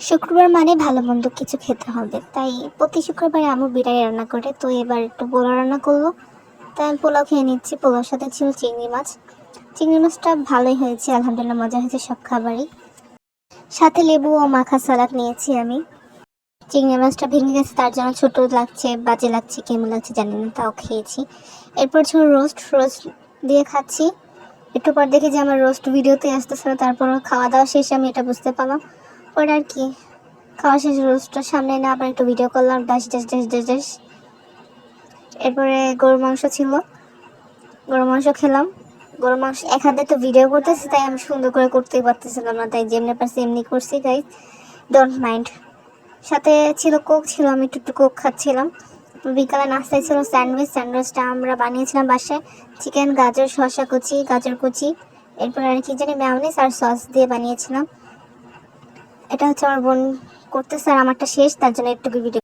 শুক্রবার মানে ভালো মন্দ কিছু খেতে হবে, তাই প্রতি শুক্রবারে আম্মু বিরিয়ানি রান্না করে। তো এবার একটু পোলাও রান্না করলো, তাই আমি পোলাও খেয়ে নিচ্ছি। পোলাওর সাথে ছিল চিংড়ি মাছ। চিংড়ি মাছটা ভালোই হয়েছে, আলহামদুলিল্লাহ, মজা হয়েছে সব খাবারই। সাথে লেবু ও মাখা সালাদ নিয়েছি আমি। চিংড়ি মাছটা ভেঙে গেছে, তার জন্য ছোট লাগছে, বাজে লাগছে, কেমন লাগছে জানি না, তাও খেয়েছি। এরপর ছিল রোস্ট, রোস্ট দিয়ে খাচ্ছি। একটু পর দেখি যে আমার রোস্ট ভিডিওতে আসতেছিল, তারপর খাওয়া দাওয়া শেষে আমি এটা বুঝতে পারলাম। পরে আর কি, খাওয়া শেষ, রোস্টটা সামনে না আবার একটু ভিডিও করলাম, ডাস ডাস ডাস ডাস ডাস। এরপরে গরুর মাংস ছিল, গরুর মাংস খেলাম। গরুর মাংস এক হাতে তো ভিডিও করতেছি, তাই আমি সুন্দর করে করতেই পারতেছিলাম না, তাই যেমনি পারছি এমনি করছি, তাই ডোন্ট মাইন্ড। সাথে ছিল কোক, ছিল, আমি একটু কোক খাচ্ছিলাম। বিকালে নাস্তায় ছিল স্যান্ডউইচ। স্যান্ডউইচটা আমরা বানিয়েছিলাম বাসায়, চিকেন, গাজর, শসা কুচি, গাজর কুচি, এরপর আর কি জানি মেয়োনিজ আর সস দিয়ে বানিয়েছিলাম। এটা হচ্ছে আমার বোন করতেছে, আর আমারটা শেষ, তার জন্য একটু ভিডিও